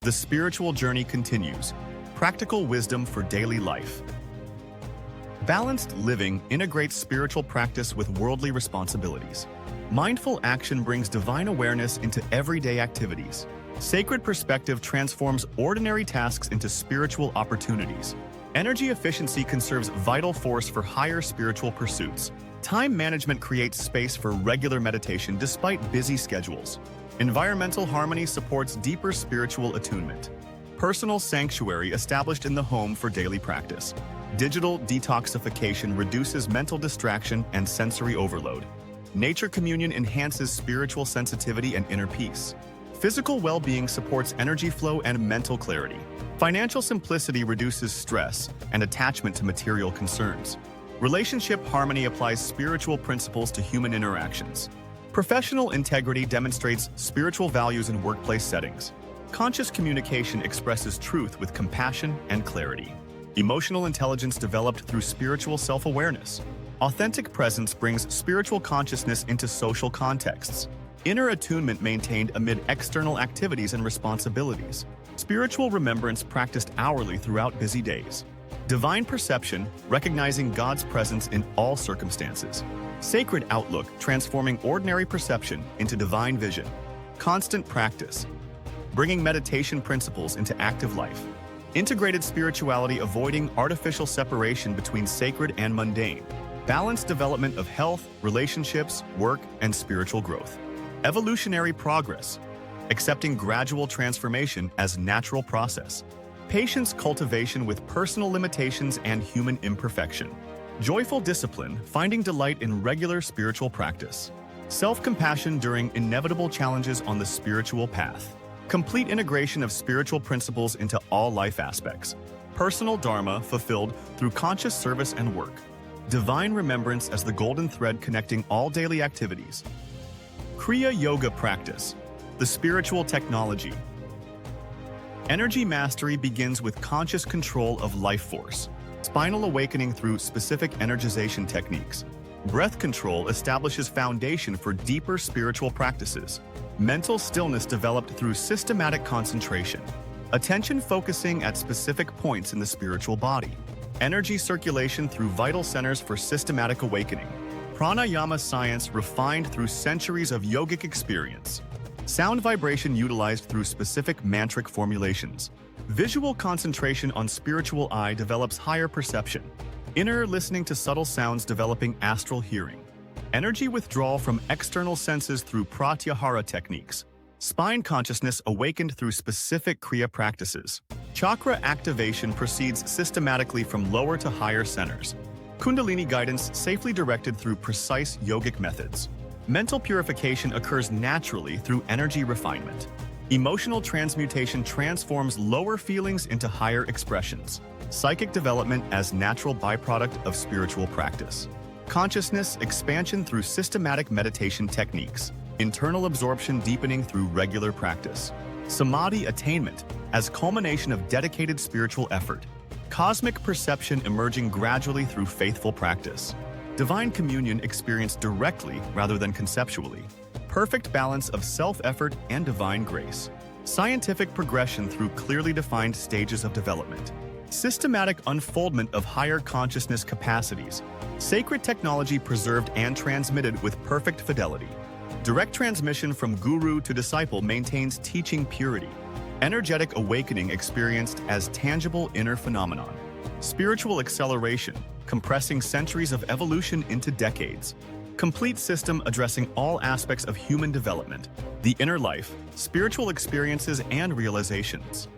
The spiritual journey continues. Practical wisdom for daily life. Balanced living integrates spiritual practice with worldly responsibilities. Mindful action brings divine awareness into everyday activities. Sacred perspective transforms ordinary tasks into spiritual opportunities. Energy efficiency conserves vital force for higher spiritual pursuits. Time management creates space for regular meditation despite busy schedules. Environmental harmony supports deeper spiritual attunement. Personal sanctuary established in the home for daily practice. Digital detoxification reduces mental distraction and sensory overload. Nature communion enhances spiritual sensitivity and inner peace. Physical well-being supports energy flow and mental clarity. Financial simplicity reduces stress and attachment to material concerns. Relationship harmony applies spiritual principles to human interactions. Professional integrity demonstrates spiritual values in workplace settings. Conscious communication expresses truth with compassion and clarity. Emotional intelligence developed through spiritual self-awareness. Authentic presence brings spiritual consciousness into social contexts. Inner attunement maintained amid external activities and responsibilities. Spiritual remembrance practiced hourly throughout busy days. Divine perception, recognizing God's presence in all circumstances. Sacred outlook, transforming ordinary perception into divine vision. Constant practice, bringing meditation principles into active life. Integrated spirituality, avoiding artificial separation between sacred and mundane. Balanced development of health, relationships, work, and spiritual growth. Evolutionary progress, accepting gradual transformation as natural process. Patience cultivation with personal limitations and human imperfection. Joyful discipline, finding delight in regular spiritual practice. Self-compassion during inevitable challenges on the spiritual path. Complete integration of spiritual principles into all life aspects. Personal dharma fulfilled through conscious service and work. Divine remembrance as the golden thread connecting all daily activities. Kriya Yoga practice, the spiritual technology. Energy mastery begins with conscious control of life force. Spinal awakening through specific energization techniques. Breath control establishes foundation for deeper spiritual practices. Mental stillness developed through systematic concentration. Attention focusing at specific points in the spiritual body. Energy circulation through vital centers for systematic awakening. Pranayama science refined through centuries of yogic experience. Sound vibration utilized through specific mantric formulations. Visual concentration on spiritual eye develops higher perception. Inner listening to subtle sounds developing astral hearing. Energy withdrawal from external senses through pratyahara techniques. Spine consciousness awakened through specific kriya practices. Chakra activation proceeds systematically from lower to higher centers. Kundalini guidance safely directed through precise yogic methods. Mental purification occurs naturally through energy refinement. Emotional transmutation transforms lower feelings into higher expressions. Psychic development as natural byproduct of spiritual practice. Consciousness expansion through systematic meditation techniques. Internal absorption deepening through regular practice. Samadhi attainment as culmination of dedicated spiritual effort. Cosmic perception emerging gradually through faithful practice. Divine communion experienced directly rather than conceptually. Perfect balance of self-effort and divine grace. Scientific progression through clearly defined stages of development. Systematic unfoldment of higher consciousness capacities. Sacred technology preserved and transmitted with perfect fidelity. Direct transmission from guru to disciple maintains teaching purity. Energetic awakening experienced as tangible inner phenomenon. Spiritual acceleration, compressing centuries of evolution into decades. Complete system addressing all aspects of human development, the inner life, spiritual experiences and realizations.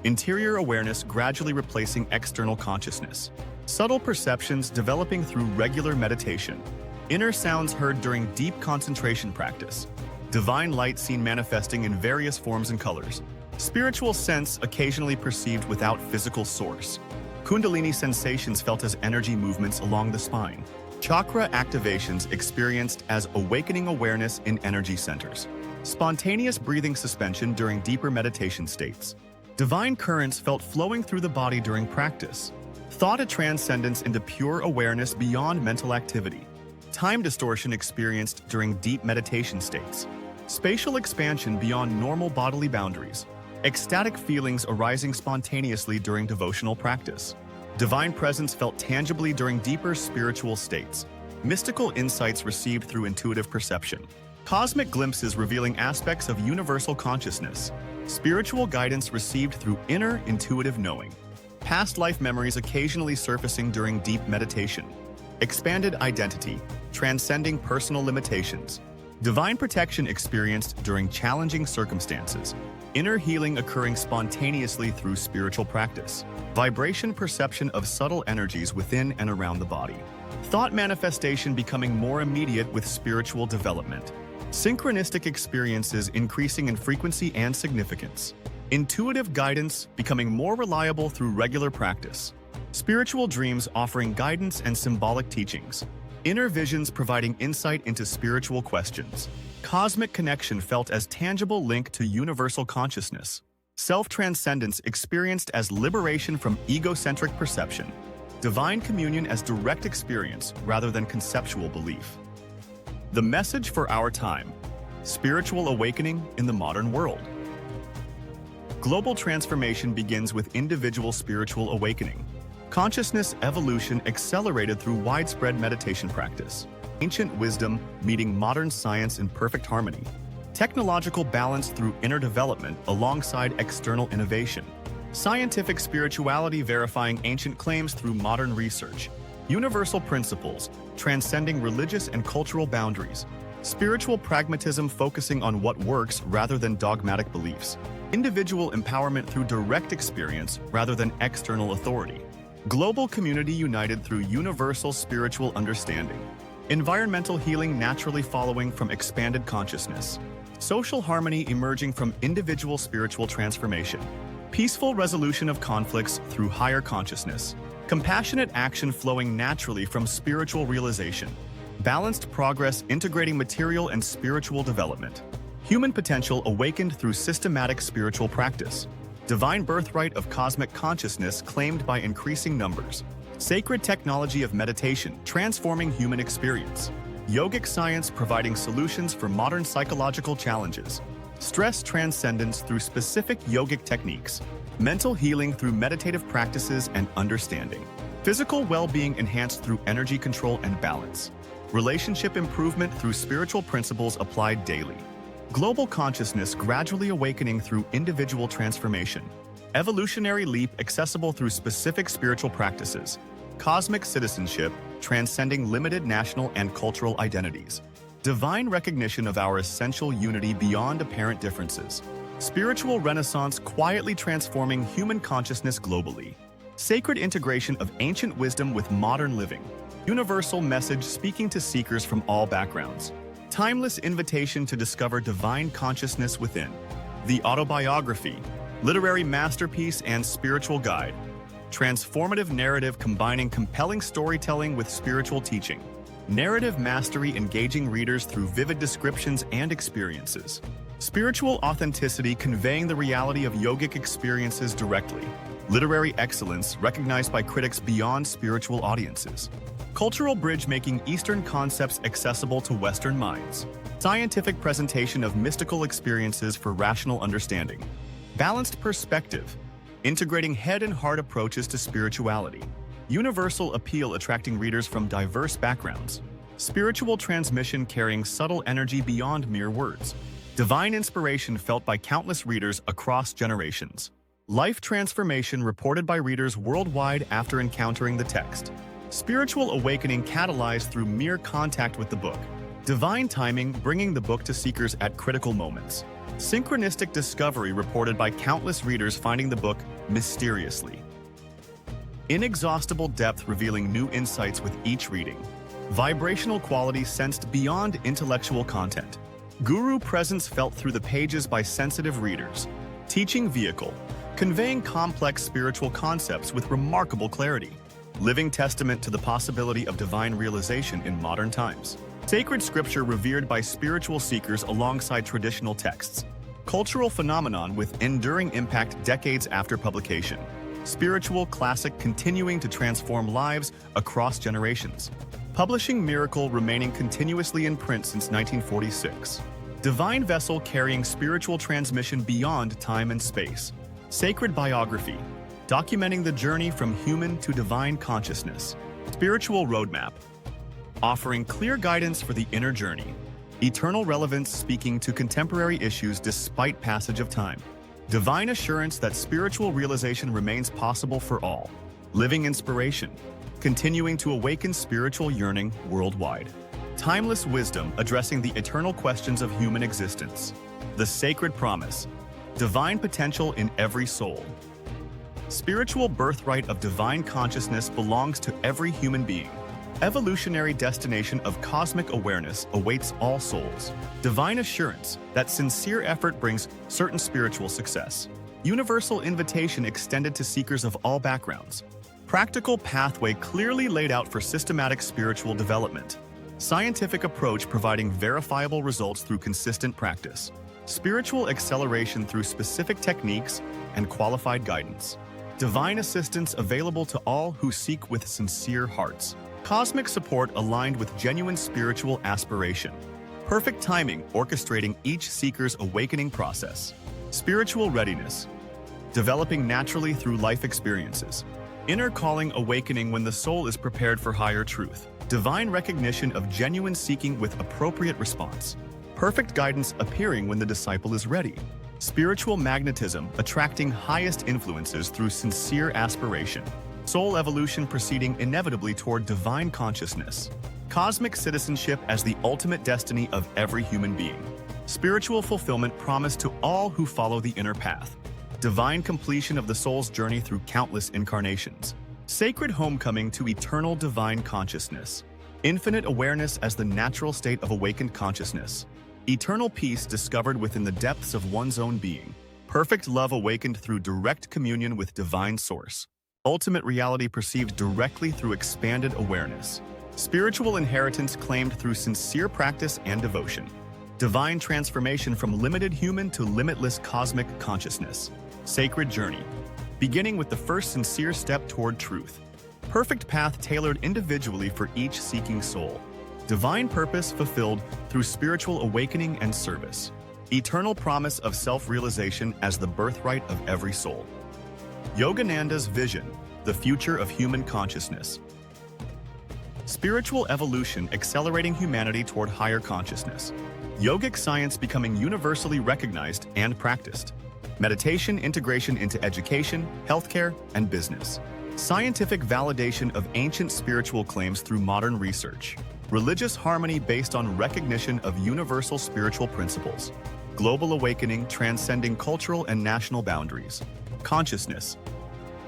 Interior awareness gradually replacing external consciousness. Subtle perceptions developing through regular meditation. Inner sounds heard during deep concentration practice. Divine light seen manifesting in various forms and colors. Spiritual sense occasionally perceived without physical source. Kundalini sensations felt as energy movements along the spine. Chakra activations experienced as awakening awareness in energy centers. Spontaneous breathing suspension during deeper meditation states. Divine currents felt flowing through the body during practice. Thought a transcendence into pure awareness beyond mental activity. Time distortion experienced during deep meditation states. Spatial expansion beyond normal bodily boundaries. ecstatic feelings arising spontaneously during devotional practice. Divine presence felt tangibly during deeper spiritual states. Mystical insights received through intuitive perception. Cosmic glimpses revealing aspects of universal consciousness. Spiritual guidance received through inner intuitive knowing. Past life memories occasionally surfacing during deep meditation. Expanded identity, transcending personal limitations. Divine protection experienced during challenging circumstances. Inner healing occurring spontaneously through spiritual practice. Vibration perception of subtle energies within and around the body. Thought manifestation becoming more immediate with spiritual development. Synchronistic experiences increasing in frequency and significance. Intuitive guidance becoming more reliable through regular practice. Spiritual dreams offering guidance and symbolic teachings. Inner visions providing insight into spiritual questions. Cosmic connection felt as tangible link to universal consciousness. Self-transcendence experienced as liberation from egocentric perception. Divine communion as direct experience rather than conceptual belief. The message for our time: spiritual awakening in the modern world. Global transformation begins with individual spiritual awakening. Consciousness evolution accelerated through widespread meditation practice. Ancient wisdom meeting modern science in perfect harmony. Technological balance through inner development alongside external innovation. Scientific spirituality verifying ancient claims through modern research. Universal principles, transcending religious and cultural boundaries. Spiritual pragmatism focusing on what works rather than dogmatic beliefs. Individual empowerment through direct experience rather than external authority. Global community united through universal spiritual understanding. Environmental healing naturally following from expanded consciousness. Social harmony emerging from individual spiritual transformation. Peaceful resolution of conflicts through higher consciousness. Compassionate action flowing naturally from spiritual realization. Balanced progress integrating material and spiritual development. Human potential awakened through systematic spiritual practice. Divine birthright of cosmic consciousness claimed by increasing numbers. Sacred technology of meditation transforming human experience. Yogic science providing solutions for modern psychological challenges. Stress transcendence through specific yogic techniques. Mental healing through meditative practices and understanding. Physical well-being enhanced through energy control and balance. Relationship improvement through spiritual principles applied daily. Global consciousness gradually awakening through individual transformation. Evolutionary leap accessible through specific spiritual practices. Cosmic citizenship transcending limited national and cultural identities. Divine recognition of our essential unity beyond apparent differences. Spiritual renaissance quietly transforming human consciousness globally. Sacred integration of ancient wisdom with modern living. Universal message speaking to seekers from all backgrounds. Timeless invitation to discover divine consciousness within. The Autobiography, literary masterpiece and spiritual guide. Transformative narrative combining compelling storytelling with spiritual teaching. Narrative mastery engaging readers through vivid descriptions and experiences. Spiritual authenticity conveying the reality of yogic experiences directly. Literary excellence recognized by critics beyond spiritual audiences. Cultural bridge making Eastern concepts accessible to Western minds. Scientific presentation of mystical experiences for rational understanding. Balanced perspective, integrating head and heart approaches to spirituality. Universal appeal attracting readers from diverse backgrounds. Spiritual transmission carrying subtle energy beyond mere words. Divine inspiration felt by countless readers across generations. Life transformation reported by readers worldwide after encountering the text. Spiritual awakening catalyzed through mere contact with the book. Divine timing bringing the book to seekers at critical moments. Synchronistic discovery reported by countless readers finding the book mysteriously. Inexhaustible depth revealing new insights with each reading. Vibrational quality sensed beyond intellectual content. Guru presence felt through the pages by sensitive readers. Teaching vehicle, conveying complex spiritual concepts with remarkable clarity. Living testament to the possibility of divine realization in modern times. Sacred scripture revered by spiritual seekers alongside traditional texts. Cultural phenomenon with enduring impact decades after publication. Spiritual classic continuing to transform lives across generations. Publishing miracle remaining continuously in print since 1946. Divine vessel carrying spiritual transmission beyond time and space. Sacred biography, documenting the journey from human to divine consciousness. Spiritual roadmap, offering clear guidance for the inner journey. Eternal relevance, speaking to contemporary issues despite passage of time. Divine assurance that spiritual realization remains possible for all. Living inspiration, continuing to awaken spiritual yearning worldwide. Timeless wisdom, addressing the eternal questions of human existence. The sacred promise, divine potential in every soul. Spiritual birthright of divine consciousness belongs to every human being. Evolutionary destination of cosmic awareness awaits all souls. Divine assurance that sincere effort brings certain spiritual success. Universal invitation extended to seekers of all backgrounds. Practical pathway clearly laid out for systematic spiritual development. Scientific approach providing verifiable results through consistent practice. Spiritual acceleration through specific techniques and qualified guidance. Divine assistance available to all who seek with sincere hearts. Cosmic support aligned with genuine spiritual aspiration. Perfect timing orchestrating each seeker's awakening process. Spiritual readiness, developing naturally through life experiences. Inner calling awakening when the soul is prepared for higher truth. Divine recognition of genuine seeking with appropriate response. Perfect guidance appearing when the disciple is ready. Spiritual magnetism attracting highest influences through sincere aspiration. Soul evolution proceeding inevitably toward divine consciousness. Cosmic citizenship as the ultimate destiny of every human being. Spiritual fulfillment promised to all who follow the inner path. Divine completion of the soul's journey through countless incarnations. Sacred homecoming to eternal divine consciousness. Infinite awareness as the natural state of awakened consciousness. Eternal peace discovered within the depths of one's own being. Perfect love awakened through direct communion with divine source. Ultimate reality perceived directly through expanded awareness. Spiritual inheritance claimed through sincere practice and devotion. Divine transformation from limited human to limitless cosmic consciousness. Sacred journey, beginning with the first sincere step toward truth. Perfect path tailored individually for each seeking soul. Divine purpose fulfilled through spiritual awakening and service. Eternal promise of self-realization as the birthright of every soul. Yogananda's vision, the future of human consciousness. Spiritual evolution accelerating humanity toward higher consciousness. Yogic science becoming universally recognized and practiced. Meditation integration into education, healthcare, and business. Scientific validation of ancient spiritual claims through modern research. Religious harmony based on recognition of universal spiritual principles. Global awakening transcending cultural and national boundaries. Consciousness.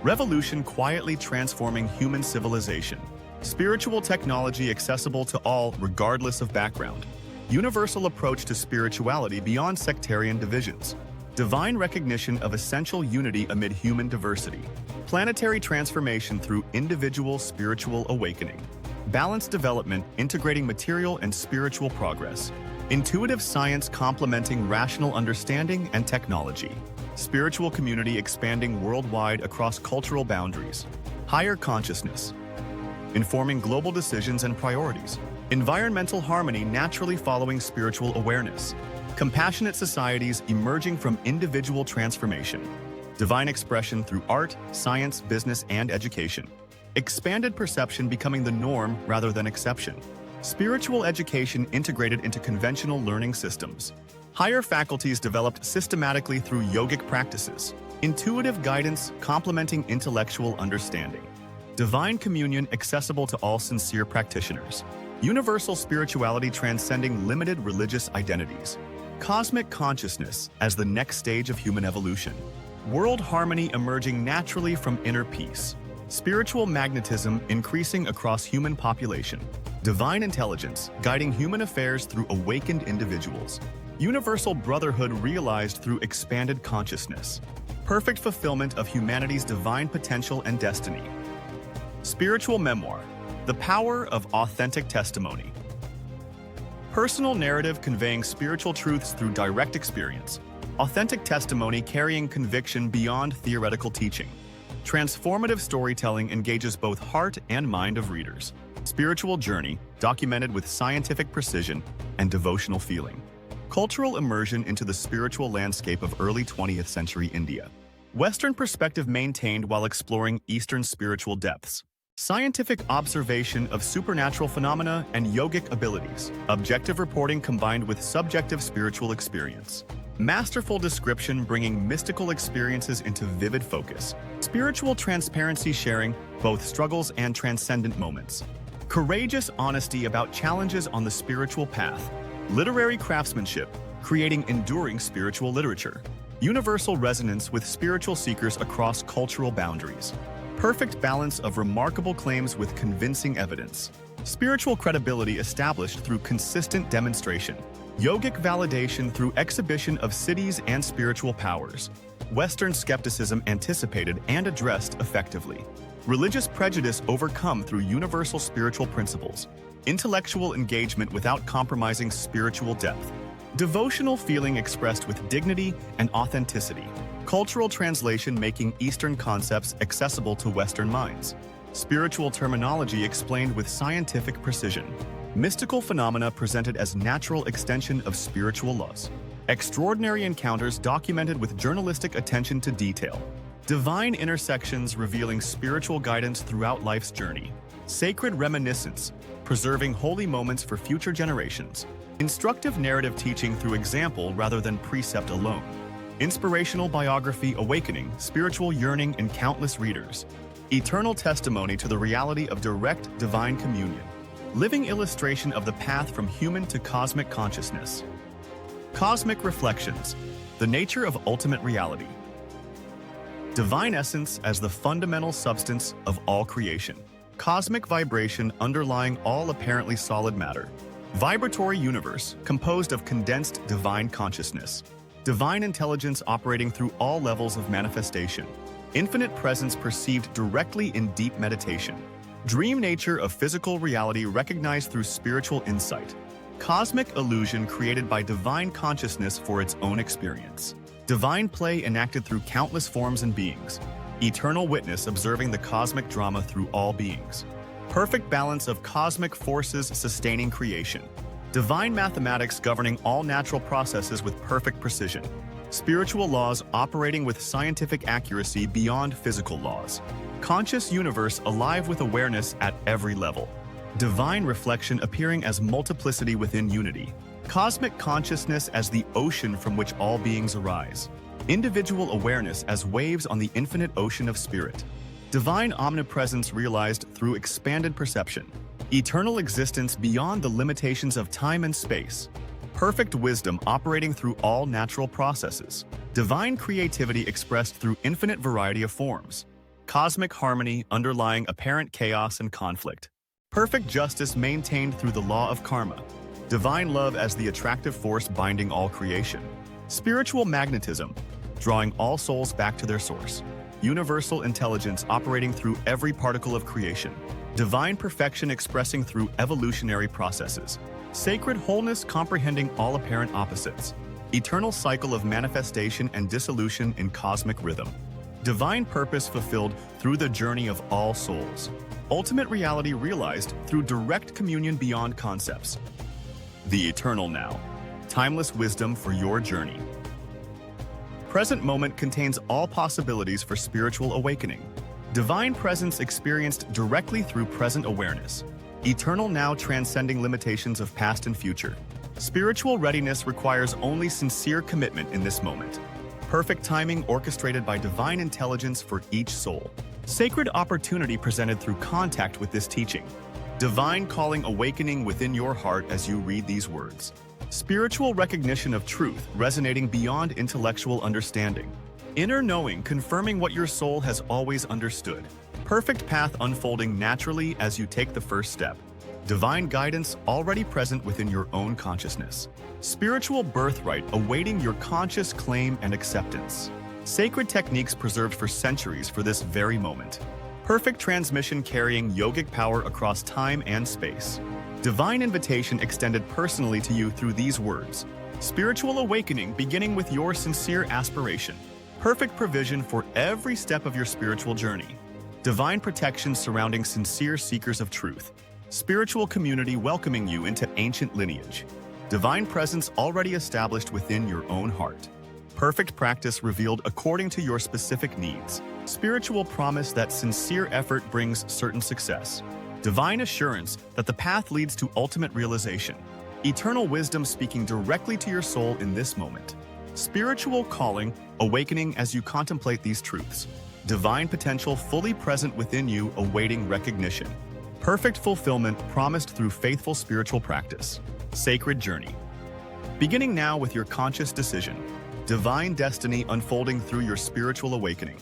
Revolution quietly transforming human civilization. Spiritual technology accessible to all regardless of background. Universal approach to spirituality beyond sectarian divisions. Divine recognition of essential unity amid human diversity. Planetary transformation through individual spiritual awakening. Balanced development integrating material and spiritual progress. Intuitive science complementing rational understanding and technology. Spiritual community expanding worldwide across cultural boundaries. Higher consciousness, informing global decisions and priorities. Environmental harmony naturally following spiritual awareness. Compassionate societies emerging from individual transformation. Divine expression through art, science, business, and education. Expanded perception becoming the norm rather than exception. Spiritual education integrated into conventional learning systems. Higher faculties developed systematically through yogic practices. Intuitive guidance complementing intellectual understanding. Divine communion accessible to all sincere practitioners. Universal spirituality transcending limited religious identities. Cosmic consciousness as the next stage of human evolution. World harmony emerging naturally from inner peace. Spiritual magnetism increasing across human population. Divine intelligence guiding human affairs through awakened individuals. Universal brotherhood realized through expanded consciousness. Perfect fulfillment of humanity's divine potential and destiny. Spiritual memoir, the power of authentic testimony. Personal narrative conveying spiritual truths through direct experience. Authentic testimony carrying conviction beyond theoretical teaching. Transformative storytelling engages both heart and mind of readers. Spiritual journey, documented with scientific precision and devotional feeling. Cultural immersion into the spiritual landscape of early 20th century India. Western perspective maintained while exploring Eastern spiritual depths. Scientific observation of supernatural phenomena and yogic abilities. Objective reporting combined with subjective spiritual experience. Masterful description bringing mystical experiences into vivid focus. Spiritual transparency sharing both struggles and transcendent moments. Courageous honesty about challenges on the spiritual path. Literary craftsmanship, creating enduring spiritual literature. Universal resonance with spiritual seekers across cultural boundaries. Perfect balance of remarkable claims with convincing evidence. Spiritual credibility established through consistent demonstration. Yogic validation through exhibition of siddhis and spiritual powers. Western skepticism anticipated and addressed effectively. Religious prejudice overcome through universal spiritual principles. Intellectual engagement without compromising spiritual depth. Devotional feeling expressed with dignity and authenticity. Cultural translation making Eastern concepts accessible to Western minds. Spiritual terminology explained with scientific precision. Mystical phenomena presented as natural extension of spiritual laws. Extraordinary encounters documented with journalistic attention to detail. Divine intersections revealing spiritual guidance throughout life's journey. Sacred reminiscence, preserving holy moments for future generations. Instructive narrative teaching through example rather than precept alone. Inspirational biography awakening spiritual yearning in countless readers. Eternal testimony to the reality of direct divine communion. Living illustration of the path from human to cosmic consciousness. Cosmic reflections, the nature of ultimate reality. Divine essence as the fundamental substance of all creation. Cosmic vibration underlying all apparently solid matter. Vibratory universe composed of condensed divine consciousness. Divine intelligence operating through all levels of manifestation. Infinite presence perceived directly in deep meditation. Dream nature of physical reality recognized through spiritual insight. Cosmic illusion created by divine consciousness for its own experience. Divine play enacted through countless forms and beings. Eternal witness observing the cosmic drama through all beings. Perfect balance of cosmic forces sustaining creation. Divine mathematics governing all natural processes with perfect precision. Spiritual laws operating with scientific accuracy beyond physical laws. Conscious universe alive with awareness at every level. Divine reflection appearing as multiplicity within unity. Cosmic consciousness as the ocean from which all beings arise. Individual awareness as waves on the infinite ocean of spirit. Divine omnipresence realized through expanded perception. Eternal existence beyond the limitations of time and space. Perfect wisdom operating through all natural processes. Divine creativity expressed through infinite variety of forms. Cosmic harmony underlying apparent chaos and conflict. Perfect justice maintained through the law of karma. Divine love as the attractive force binding all creation. Spiritual magnetism, drawing all souls back to their source. Universal intelligence operating through every particle of creation. Divine perfection expressing through evolutionary processes. Sacred wholeness comprehending all apparent opposites. Eternal cycle of manifestation and dissolution in cosmic rhythm. Divine purpose fulfilled through the journey of all souls. Ultimate reality realized through direct communion beyond concepts. The eternal now. Timeless wisdom for your journey. Present moment contains all possibilities for spiritual awakening. Divine presence experienced directly through present awareness. Eternal now transcending limitations of past and future. Spiritual readiness requires only sincere commitment in this moment. Perfect timing orchestrated by divine intelligence for each soul. Sacred opportunity presented through contact with this teaching. Divine calling awakening within your heart as you read these words. Spiritual recognition of truth resonating beyond intellectual understanding. Inner knowing confirming what your soul has always understood. Perfect path unfolding naturally as you take the first step. Divine guidance already present within your own consciousness. Spiritual birthright awaiting your conscious claim and acceptance. Sacred techniques preserved for centuries for this very moment. Perfect transmission carrying yogic power across time and space. Divine invitation extended personally to you through these words. Spiritual awakening beginning with your sincere aspiration. Perfect provision for every step of your spiritual journey. Divine protection surrounding sincere seekers of truth. Spiritual community welcoming you into ancient lineage. Divine presence already established within your own heart. Perfect practice revealed according to your specific needs. Spiritual promise that sincere effort brings certain success. Divine assurance that the path leads to ultimate realization. Eternal wisdom speaking directly to your soul in this moment. Spiritual calling, awakening as you contemplate these truths. Divine potential fully present within you, awaiting recognition. Perfect fulfillment promised through faithful spiritual practice. Sacred journey. Beginning now with your conscious decision. Divine destiny unfolding through your spiritual awakening.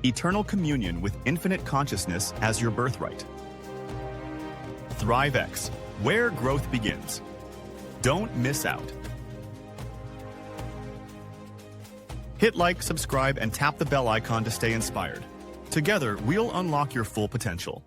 Eternal communion with infinite consciousness as your birthright. ThriveX, where growth begins. Don't miss out. Hit like, subscribe, and tap the bell icon to stay inspired. Together, we'll unlock your full potential.